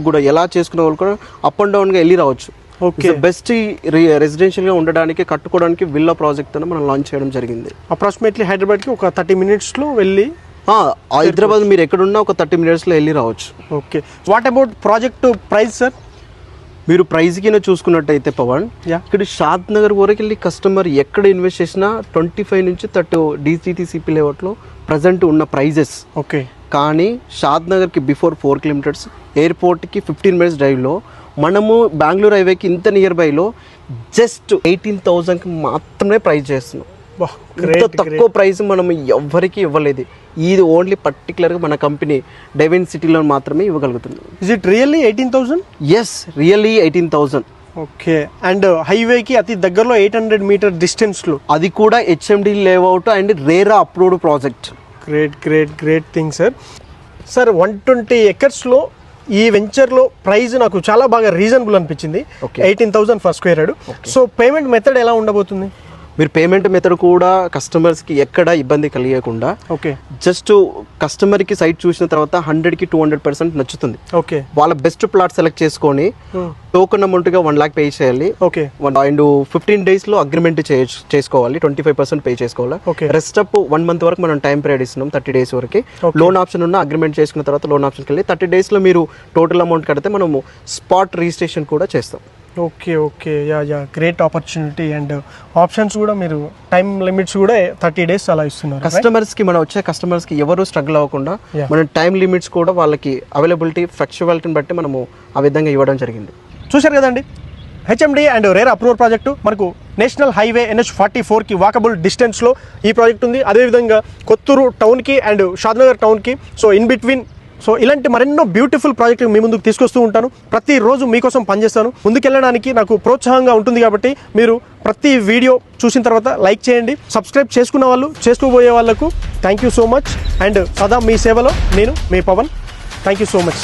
కూడా ఎలా చేసుకునే వాళ్ళు కూడా అప్ అండ్ డౌన్గా వెళ్ళి రావచ్చు. ఓకే, బెస్ట్ రెసిడెన్షియల్గా ఉండడానికి కట్టుకోవడానికి విల్లా ప్రాజెక్ట్ అని మనం లాంచ్ చేయడం జరిగింది. అప్రాక్సిమేట్లీ హైదరాబాద్కి ఒక 30 minutesలో వెళ్ళి హైదరాబాద్ మీరు ఎక్కడున్నా ఒక 30 minutesలో వెళ్ళి రావచ్చు. Okay, what about project price sir? మీరు ప్రైస్కి చూసుకున్నట్టయితే పవన్, ఇక్కడ షాద్ నగర్ వరకు వెళ్ళి కస్టమర్ ఎక్కడ ఇన్వెస్ట్ చేసినా 25 నుంచి 30 DCTCP లేఅవుట్లో ప్రజెంట్ ఉన్న ప్రైజెస్. ఓకే, కానీ షాద్ నగర్కి బిఫోర్ 4 kilometers, ఎయిర్పోర్ట్కి 15 minutes డ్రైవ్లో, మనము బెంగళూరు హైవేకి ఇంత నియర్ బైలో జస్ట్ 18,000కి మాత్రమే ప్రైస్ చేస్తున్నాం. ఇంత తక్కువ ప్రైస్ మనం ఎవ్వరికి ఇవ్వలేదు. ఇది ఓన్లీ పర్టికులర్గా మన కంపెనీ డైవెన్ సిటీలో మాత్రమే ఇవ్వగలుగుతున్నాం. Is it really 18,000? Yes, really 18,000. Okay, and హైవేకి అతి దగ్గరలో 800 meter డిస్టెన్స్లో, అది కూడా HMD layout and RERA approved project. Great great great thing sir. Sir 120 acresలో ఈ వెంచర్లో ప్రైస్ నాకు చాలా బాగా రీజనబుల్ అనిపించింది. 18,000 per square yard. So payment method ఎలా ఉండబోతుంది? మీరు పేమెంట్ మెథడ్ కూడా కస్టమర్స్కి ఎక్కడ ఇబ్బంది కలిగకుండా, ఓకే, జస్ట్ కస్టమర్కి సైట్ చూసిన తర్వాత 100కి 200% నచ్చుతుంది. ఓకే, వాళ్ళ బెస్ట్ ప్లాట్ సెలెక్ట్ చేసుకొని టోకన్ అమౌంట్గా 1 lakh పే చేయాలి. ఓకే, అండ్ 15 daysలో అగ్రిమెంట్ చేసుకోవాలి. 25% పే చేసుకోవాలి. రెస్ట్ అప్ 1 month వరకు మనం టైం పీరియడ్ ఇస్తున్నాం, 30 days వరకు. లోన్ ఆప్షన్ ఉన్న అగ్రిమెంట్ చేసుకున్న తర్వాత లోన్ ఆప్షన్కి వెళ్ళి 30 daysలో మీరు టోటల్ అమౌంట్ కడితే మనము స్పాట్ రిజిస్ట్రేషన్ కూడా చేస్తాం. Okay okay, yeah great opportunity. And options కూడా మీరు టైం లిమిట్స్ కూడా 30 days అలా ఇస్తున్నారు కస్టమర్స్కి. మనం వచ్చే కస్టమర్స్కి ఎవరు స్ట్రగుల్ అవ్వకుండా మన టైం లిమిట్స్ కూడా వాళ్ళకి అవైలబిలిటీ ఫ్లెక్సిబిలిటీని బట్టి మనము ఆ విధంగా ఇవ్వడం జరిగింది. చూశారు కదండి, HMD and RERA approval project మనకు నేషనల్ హైవే NH44కి వాకబుల్ డిస్టెన్స్లో ఈ ప్రాజెక్ట్ ఉంది. అదేవిధంగా కొత్తూరు టౌన్కి అండ్ షాద్నగర్ టౌన్కి, సో ఇన్ బిట్వీన్. సో ఇలాంటి మరెన్నో బ్యూటిఫుల్ ప్రాజెక్టులు మీ ముందుకు తీసుకొస్తూ ఉంటాను. ప్రతిరోజు మీకోసం పనిచేస్తాను. ముందుకెళ్ళడానికి నాకు ప్రోత్సాహంగా ఉంటుంది. కాబట్టి మీరు ప్రతి వీడియో చూసిన తర్వాత లైక్ చేయండి. సబ్స్క్రైబ్ చేసుకున్న వాళ్ళు, చేసుకోబోయే వాళ్ళకు thank you so much. And సదా మీ సేవలో నేను మీ Pavan. Thank you so much.